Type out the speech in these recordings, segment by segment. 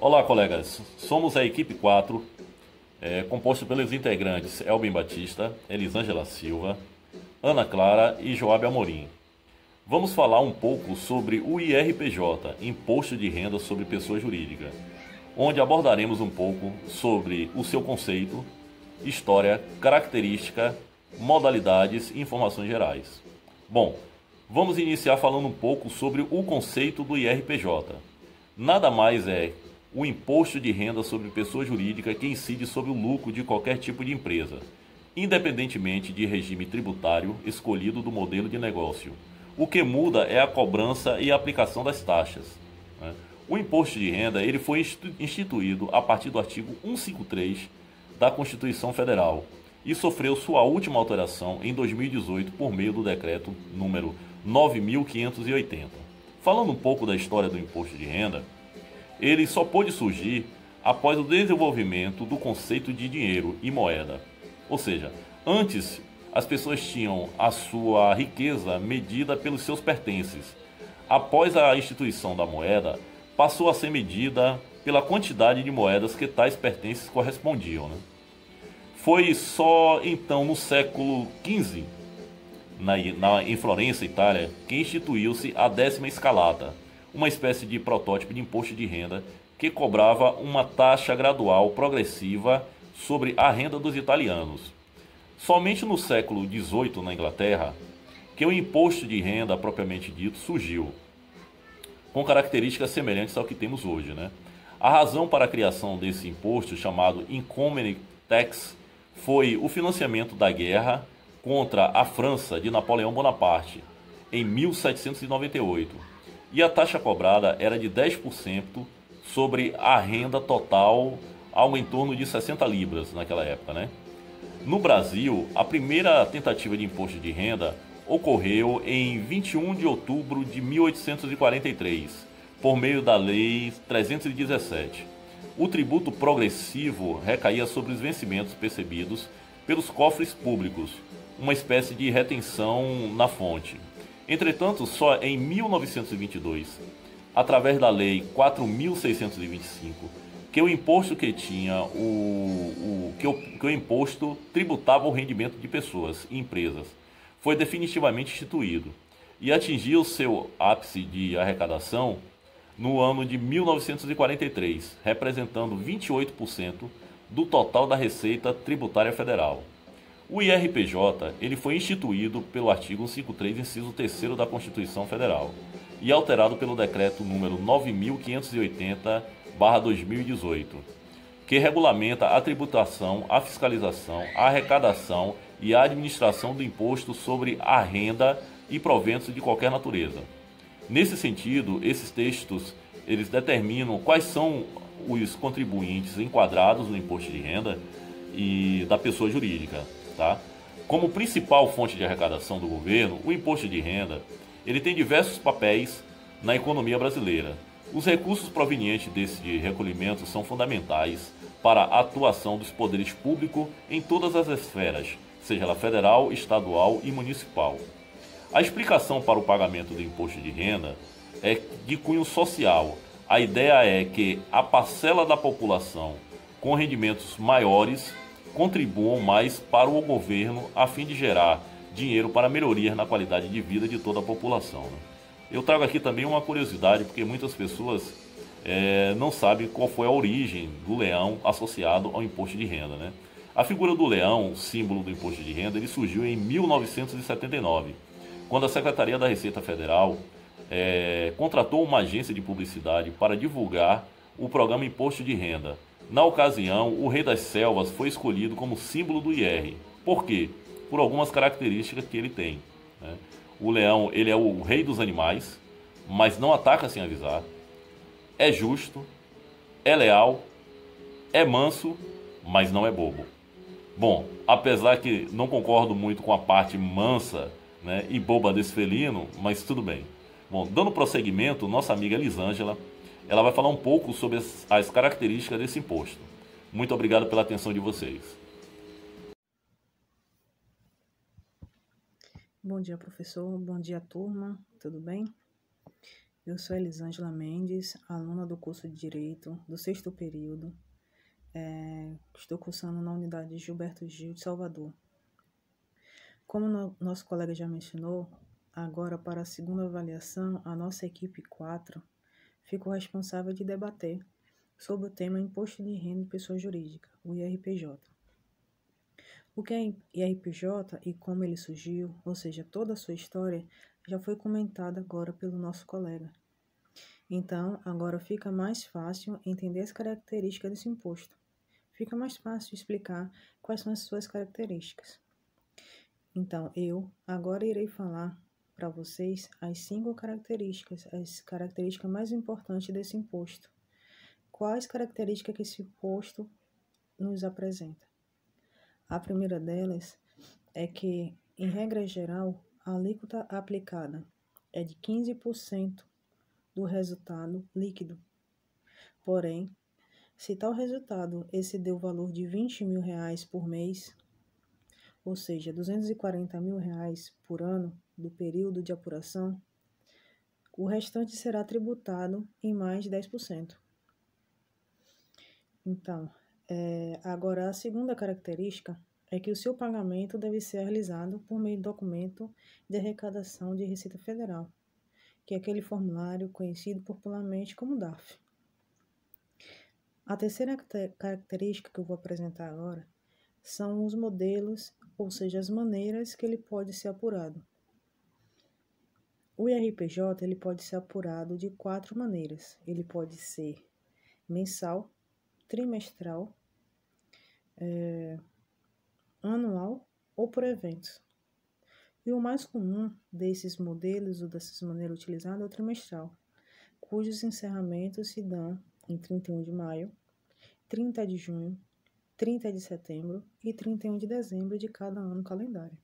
Olá, colegas. Somos a equipe 4, composto pelos integrantes Elbin Batista, Elisângela Silva, Ana Clara e Joabe Amorim. Vamos falar um pouco sobre o IRPJ, Imposto de Renda sobre Pessoa Jurídica, onde abordaremos um pouco sobre o seu conceito, história, característica, modalidades e informações gerais. Bom, vamos iniciar falando um pouco sobre o conceito do IRPJ. Nada mais é o imposto de renda sobre pessoa jurídica que incide sobre o lucro de qualquer tipo de empresa, independentemente de regime tributário escolhido do modelo de negócio. O que muda é a cobrança e a aplicação das taxas. O imposto de renda ele foi instituído a partir do artigo 153 da Constituição Federal e sofreu sua última alteração em 2018 por meio do decreto número 9.580. Falando um pouco da história do imposto de renda, ele só pôde surgir após o desenvolvimento do conceito de dinheiro e moeda. Ou seja, antes as pessoas tinham a sua riqueza medida pelos seus pertences. Após a instituição da moeda, passou a ser medida pela quantidade de moedas que tais pertences correspondiam. Foi só então no século XV, em Florença, Itália, que instituiu-se a 10ª escalata, uma espécie de protótipo de imposto de renda que cobrava uma taxa gradual progressiva sobre a renda dos italianos. Somente no século XVIII, na Inglaterra, que o imposto de renda propriamente dito surgiu, com características semelhantes ao que temos hoje. A razão para a criação desse imposto, chamado Income Tax, foi o financiamento da guerra contra a França de Napoleão Bonaparte, em 1798. E a taxa cobrada era de 10% sobre a renda total, algo em torno de 60 libras naquela época. No Brasil, a primeira tentativa de imposto de renda ocorreu em 21 de outubro de 1843, por meio da Lei 317. O tributo progressivo recaía sobre os vencimentos percebidos pelos cofres públicos, uma espécie de retenção na fonte. Entretanto, só em 1922, através da Lei 4.625, que o imposto que tinha que o imposto tributava o rendimento de pessoas e empresas, foi definitivamente instituído e atingiu seu ápice de arrecadação no ano de 1943, representando 28% do total da Receita Tributária Federal. O IRPJ ele foi instituído pelo artigo 153, inciso 3º da Constituição Federal e alterado pelo decreto número 9.580/2018, que regulamenta a tributação, a fiscalização, a arrecadação e a administração do imposto sobre a renda e proventos de qualquer natureza. Nesse sentido, esses textos eles determinam quais são os contribuintes enquadrados no imposto de renda e da pessoa jurídica. Como principal fonte de arrecadação do governo, o imposto de renda ele tem diversos papéis na economia brasileira. Os recursos provenientes desse recolhimento são fundamentais para a atuação dos poderes públicos em todas as esferas, seja ela federal, estadual e municipal. A explicação para o pagamento do imposto de renda é de cunho social. A ideia é que a parcela da população com rendimentos maiores contribuam mais para o governo a fim de gerar dinheiro para melhorias na qualidade de vida de toda a população. Eu trago aqui também uma curiosidade, porque muitas pessoas não sabem qual foi a origem do leão associado ao imposto de renda. A figura do leão, símbolo do imposto de renda, ele surgiu em 1979, quando a Secretaria da Receita Federal contratou uma agência de publicidade para divulgar o programa Imposto de Renda. Na ocasião, o Rei das Selvas foi escolhido como símbolo do IR. Por quê? Por algumas características que ele tem. O leão ele é o rei dos animais, mas não ataca sem avisar. É justo, é leal, é manso, mas não é bobo. Bom, apesar que não concordo muito com a parte mansa e boba desse felino, mas tudo bem. Bom, dando prosseguimento, nossa amiga Elisângela ela vai falar um pouco sobre as características desse imposto. Muito obrigado pela atenção de vocês. Bom dia, professor. Bom dia, turma. Tudo bem? Eu sou Elisângela Mendes, aluna do curso de Direito, do 6º período. Estou cursando na unidade Gilberto Gil de Salvador. Como nosso colega já mencionou, agora para a segunda avaliação, a nossa equipe 4 ficou responsável de debater sobre o tema Imposto de Renda de Pessoa Jurídica, o IRPJ. O que é IRPJ e como ele surgiu, ou seja, toda a sua história, já foi comentada agora pelo nosso colega. Então, agora fica mais fácil entender as características desse imposto. Fica mais fácil explicar quais são as suas características. Então, eu agora irei falar para vocês as 5 características, as características mais importantes desse imposto. Quais características que esse imposto nos apresenta? A primeira delas é que, em regra geral, a alíquota aplicada é de 15% do resultado líquido. Porém, se tal resultado exceder o valor de R$20 mil por mês, ou seja, R$240 mil por ano do período de apuração, o restante será tributado em mais de 10%. Então, agora a segunda característica é que o seu pagamento deve ser realizado por meio de documento de arrecadação de Receita Federal, que é aquele formulário conhecido popularmente como DARF. A terceira característica que eu vou apresentar agora são os modelos, ou seja, as maneiras que ele pode ser apurado. O IRPJ ele pode ser apurado de 4 maneiras. Ele pode ser mensal, trimestral, anual ou por eventos. E o mais comum desses modelos ou dessas maneiras utilizadas é o trimestral, cujos encerramentos se dão em 31 de maio, 30 de junho, 30 de setembro e 31 de dezembro de cada ano calendário.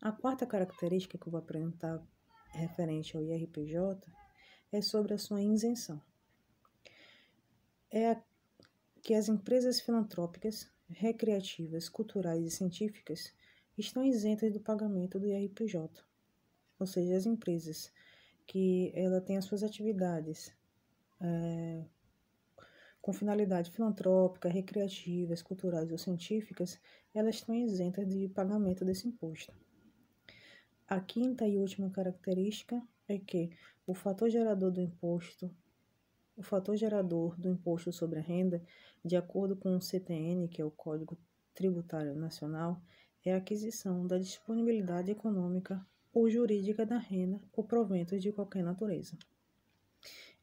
A quarta característica que eu vou apresentar referente ao IRPJ é sobre a sua isenção. É que as empresas filantrópicas, recreativas, culturais e científicas estão isentas do pagamento do IRPJ. Ou seja, as empresas que ela tem as suas atividades com finalidade filantrópica, recreativas, culturais ou científicas, elas estão isentas de pagamento desse imposto. A quinta e última característica é que o fator gerador do imposto sobre a renda, de acordo com o CTN, que é o Código Tributário Nacional, é a aquisição da disponibilidade econômica ou jurídica da renda ou proventos de qualquer natureza.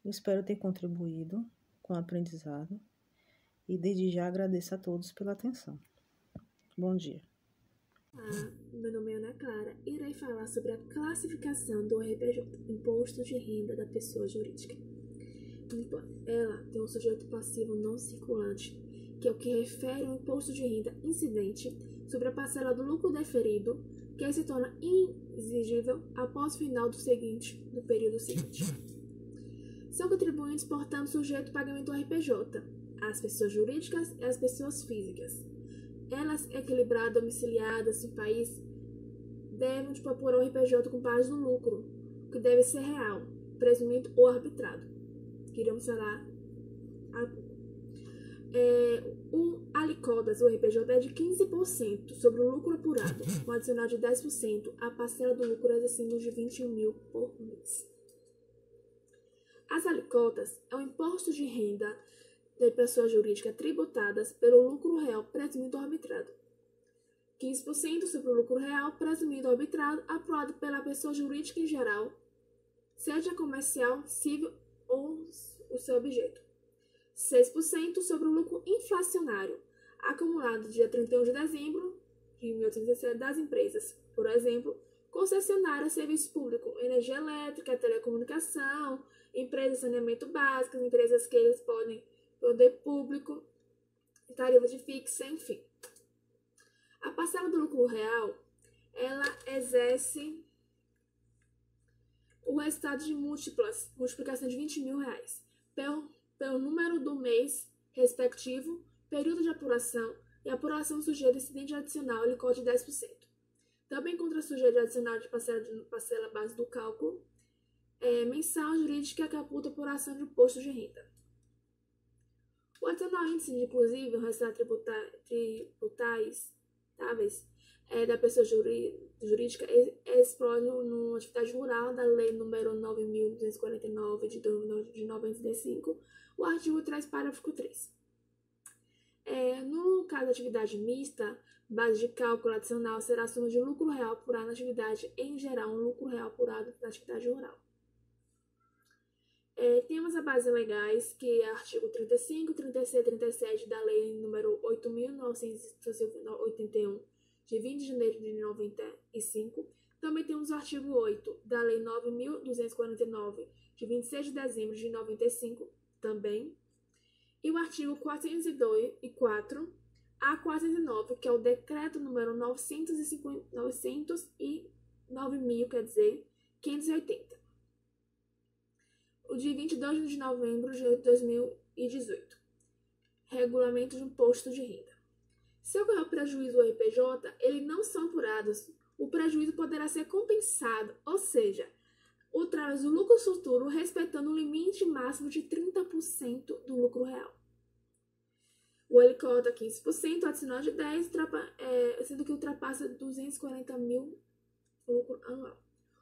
Eu espero ter contribuído com o aprendizado e desde já agradeço a todos pela atenção. Bom dia. Meu nome é Ana Clara e irei falar sobre a classificação do IRPJ, Imposto de Renda da Pessoa Jurídica. Ela tem um sujeito passivo não circulante, que é o que refere ao imposto de renda incidente sobre a parcela do lucro deferido, que se torna inexigível após o final do período seguinte. São contribuintes, portanto, sujeitos ao pagamento do IRPJ, as pessoas jurídicas e as pessoas físicas. Elas, equilibradas, domiciliadas no país, devem apurar o IRPJ com base no lucro, que deve ser real, presumido ou arbitrado. Iremos falar o aliquotas, o IRPJ, é de 15% sobre o lucro apurado, com adicional de 10% a parcela do lucro acima de 21 mil por mês. As aliquotas é o imposto de renda de pessoa jurídica tributadas pelo lucro real presumido ou arbitrado. 15% sobre o lucro real presumido ou arbitrado apurado pela pessoa jurídica em geral, seja comercial, civil ou o seu objeto. 6% sobre o lucro inflacionário, acumulado dia 31 de dezembro de 1817 das empresas, por exemplo, concessionárias, serviço público, energia elétrica, telecomunicação, empresas de saneamento básico, empresas que eles podem poder público, tarifa de fixa, enfim. A parcela do lucro real, ela exerce o resultado de multiplicação de 20 mil reais pelo número do mês respectivo, período de apuração e apuração sujeita a incidente adicional e licor de 10%. Também contra sujeito adicional de parcela base do cálculo mensal jurídica que aputa por ação de imposto de renda. O adicional índice de inclusive o resultado tributáveis da pessoa jurídica explode na atividade rural da Lei nº 9.249 de 95, o artigo 3, parágrafo 3. No caso da atividade mista, base de cálculo adicional será a soma de lucro real apurado na atividade em geral, um lucro real apurado na atividade rural. Temos as bases legais, que é artigo 35, 36 e 37 da Lei nº 8.981, de 20 de janeiro de 95. Também temos o artigo 8 da Lei 9.249, de 26 de dezembro de 95, também. E o artigo 402 e 4, a 409, que é o decreto número 580. O de 22 de novembro de 2018. Regulamento de imposto de renda. Se ocorrer prejuízo ou RPJ, eles não são apurados. O prejuízo poderá ser compensado, ou seja, traz o lucro futuro respeitando o limite máximo de 30% do lucro real. O helicóptero 15%, adicional de 10%, sendo que ultrapassa 240 mil lucro anual.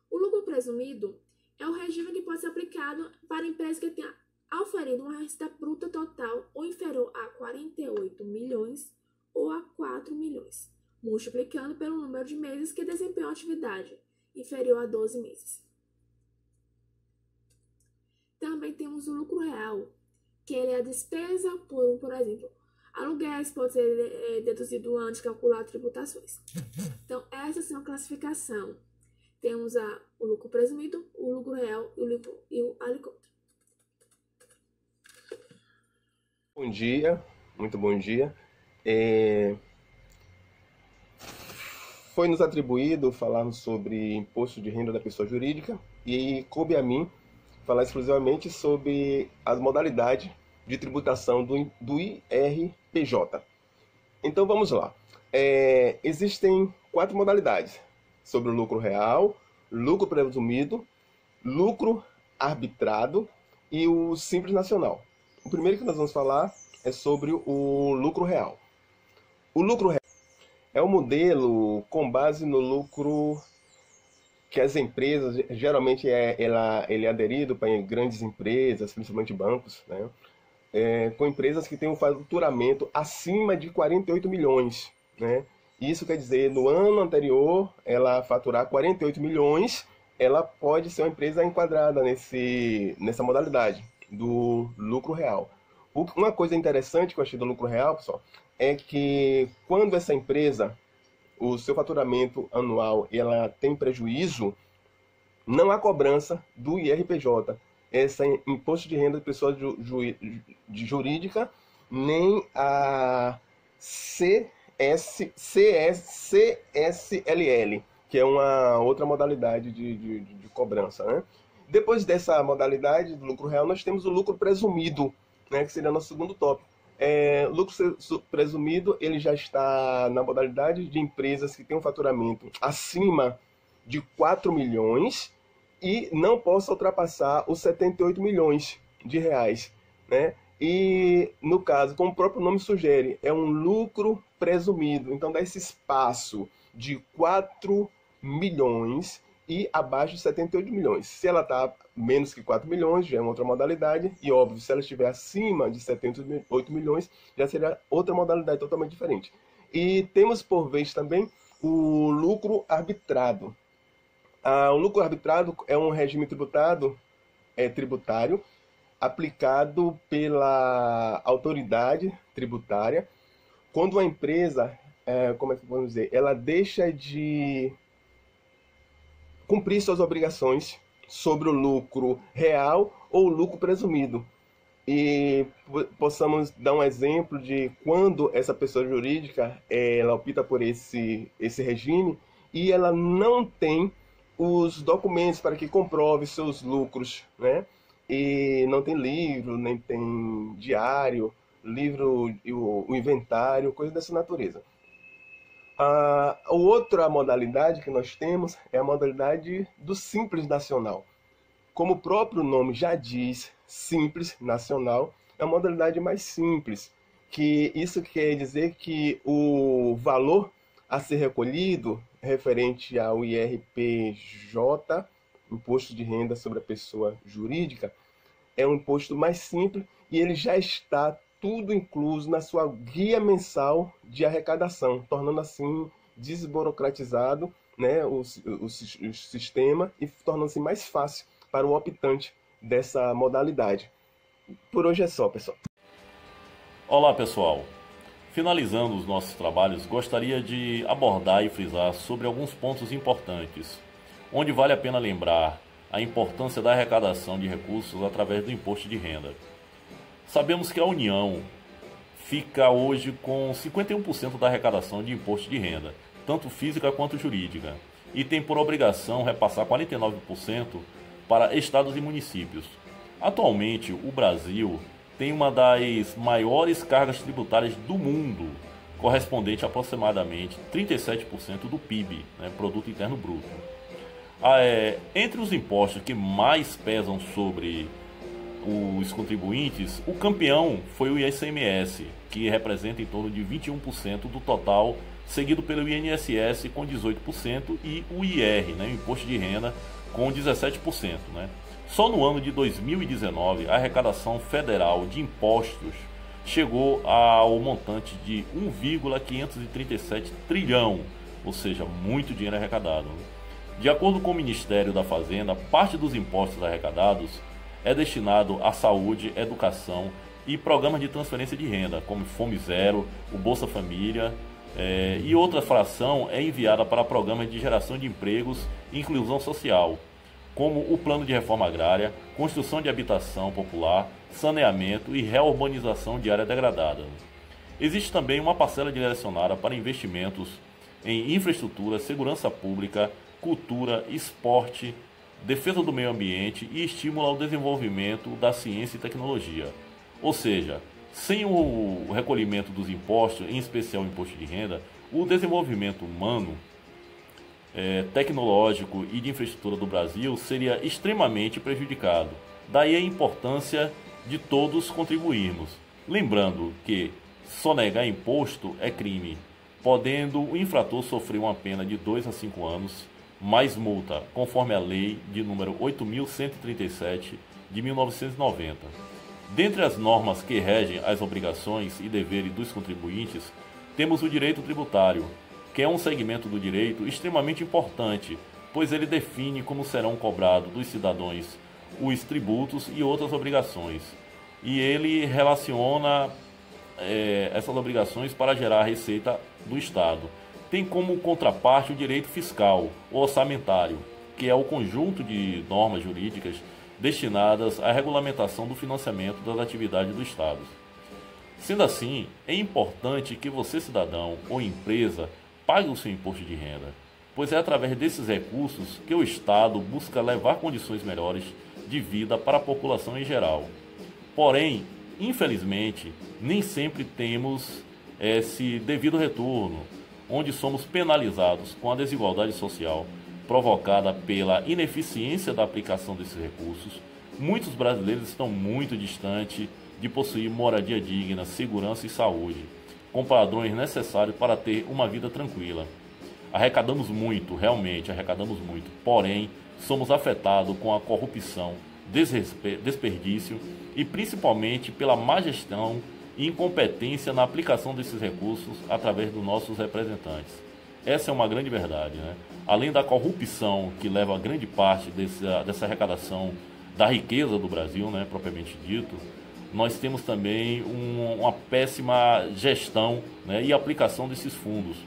O lucro presumido é o regime que pode ser aplicado para empresas que tenham auferido uma receita bruta total ou inferior a 48 milhões ou a 4 milhões, multiplicando pelo número de meses que desempenham a atividade, inferior a 12 meses. Também temos o lucro real, que ele é a despesa por exemplo, aluguéis pode ser deduzido antes de calcular tributações. Então, essa é a classificação. Temos o lucro presumido, o lucro real e o alíquota. Bom dia, muito bom dia. Foi nos atribuído falarmos sobre imposto de renda da pessoa jurídica e coube a mim falar exclusivamente sobre as modalidades de tributação do IRPJ. Então vamos lá. Existem 4 modalidades sobre o lucro real, lucro presumido, lucro arbitrado e o simples nacional. O primeiro que nós vamos falar é sobre o lucro real. O lucro real é um modelo com base no lucro que as empresas, geralmente ele é aderido para grandes empresas, principalmente bancos, né? Com empresas que têm um faturamento acima de 48 milhões, né? Isso quer dizer, no ano anterior, ela faturar 48 milhões, ela pode ser uma empresa enquadrada nessa modalidade do lucro real. Uma coisa interessante que eu achei do lucro real, pessoal, é que quando essa empresa, o seu faturamento anual, ela tem prejuízo, não há cobrança do IRPJ, esse imposto de renda de pessoa jurídica, nem a CSLL, que é uma outra modalidade de cobrança, né? Depois dessa modalidade do lucro real, nós temos o lucro presumido, né, que seria nosso segundo tópico. Lucro presumido, ele já está na modalidade de empresas que têm um faturamento acima de 4 milhões e não possa ultrapassar os 78 milhões de reais, né? E, no caso, como o próprio nome sugere, é um lucro presumido. Então, dá esse espaço de 4 milhões e abaixo de 78 milhões. Se ela está menos que 4 milhões, já é uma outra modalidade. E, óbvio, se ela estiver acima de 78 milhões, já seria outra modalidade totalmente diferente. E temos, por vez, também o lucro arbitrado. O lucro arbitrado é um regime tributário aplicado pela autoridade tributária quando uma empresa, como é que vamos dizer, ela deixa de cumprir suas obrigações sobre o lucro real ou lucro presumido. E possamos dar um exemplo de quando essa pessoa jurídica ela opta por esse regime e ela não tem os documentos para que comprove seus lucros, né? E não tem livro, nem tem diário, o inventário, coisa dessa natureza. A outra modalidade que nós temos é a modalidade do Simples Nacional. como o próprio nome já diz, Simples Nacional, é a modalidade mais simples, que isso quer dizer que o valor a ser recolhido referente ao IRPJ, Imposto de Renda sobre a Pessoa Jurídica, é um imposto mais simples e ele já está tudo incluso na sua guia mensal de arrecadação, tornando assim desburocratizado, né, o sistema e tornando-se mais fácil para o optante dessa modalidade. Por hoje é só, pessoal. Olá, pessoal. Finalizando os nossos trabalhos, gostaria de abordar e frisar sobre alguns pontos importantes, onde vale a pena lembrar a importância da arrecadação de recursos através do imposto de renda. Sabemos que a União fica hoje com 51% da arrecadação de imposto de renda, tanto física quanto jurídica, e tem por obrigação repassar 49% para estados e municípios. Atualmente, o Brasil tem uma das maiores cargas tributárias do mundo, correspondente a aproximadamente 37% do PIB, né, Produto Interno Bruto. Entre os impostos que mais pesam sobre os contribuintes, o campeão foi o ICMS, que representa em torno de 21% do total, seguido pelo INSS com 18% e o IR, né, o Imposto de Renda, com 17%. Né. Só no ano de 2019, a arrecadação federal de impostos chegou ao montante de 1,537 trilhão, ou seja, muito dinheiro arrecadado. De acordo com o Ministério da Fazenda, parte dos impostos arrecadados é destinado à saúde, educação e programas de transferência de renda, como Fome Zero, o Bolsa Família, e outra fração é enviada para programas de geração de empregos e inclusão social, como o Plano de Reforma Agrária, construção de habitação popular, saneamento e reurbanização de área degradada. Existe também uma parcela direcionada para investimentos em infraestrutura, segurança pública, cultura, esporte, defesa do meio ambiente e estímulo ao desenvolvimento da ciência e tecnologia. Ou seja, sem o recolhimento dos impostos, em especial o imposto de renda, o desenvolvimento humano, tecnológico e de infraestrutura do Brasil seria extremamente prejudicado. Daí a importância de todos contribuirmos. Lembrando que sonegar imposto é crime, podendo o infrator sofrer uma pena de 2 a 5 anos, mais multa, conforme a lei de número 8.137 de 1990. Dentre as normas que regem as obrigações e deveres dos contribuintes, temos o direito tributário, que é um segmento do direito extremamente importante, pois ele define como serão cobrados dos cidadãos os tributos e outras obrigações. E ele relaciona essas obrigações para gerar a receita do Estado. Tem como contraparte o direito fiscal ou orçamentário, que é o conjunto de normas jurídicas destinadas à regulamentação do financiamento das atividades do Estado. Sendo assim, é importante que você, cidadão ou empresa, pague o seu imposto de renda, pois é através desses recursos que o Estado busca levar condições melhores de vida para a população em geral. Porém, infelizmente, nem sempre temos esse devido retorno, onde somos penalizados com a desigualdade social provocada pela ineficiência da aplicação desses recursos. Muitos brasileiros estão muito distantes de possuir moradia digna, segurança e saúde, com padrões necessários para ter uma vida tranquila. Arrecadamos muito, realmente arrecadamos muito, porém somos afetados com a corrupção, desperdício e principalmente pela má gestão e incompetência na aplicação desses recursos através dos nossos representantes. Essa é uma grande verdade, né? Além da corrupção que leva a grande parte dessa arrecadação da riqueza do Brasil, né, propriamente dito, nós temos também uma péssima gestão, né, e aplicação desses fundos,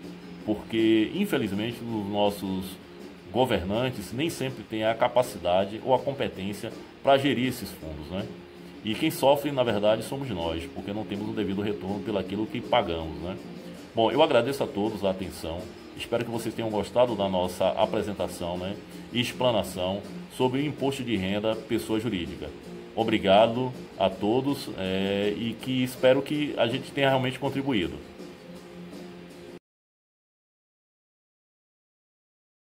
porque infelizmente os nossos governantes nem sempre têm a capacidade ou a competência para gerir esses fundos, né? E quem sofre, na verdade, somos nós, porque não temos o devido retorno pelo aquilo que pagamos, né? Bom, eu agradeço a todos a atenção, espero que vocês tenham gostado da nossa apresentação, né, e explanação sobre o imposto de renda pessoa jurídica. Obrigado a todos e que espero que a gente tenha realmente contribuído.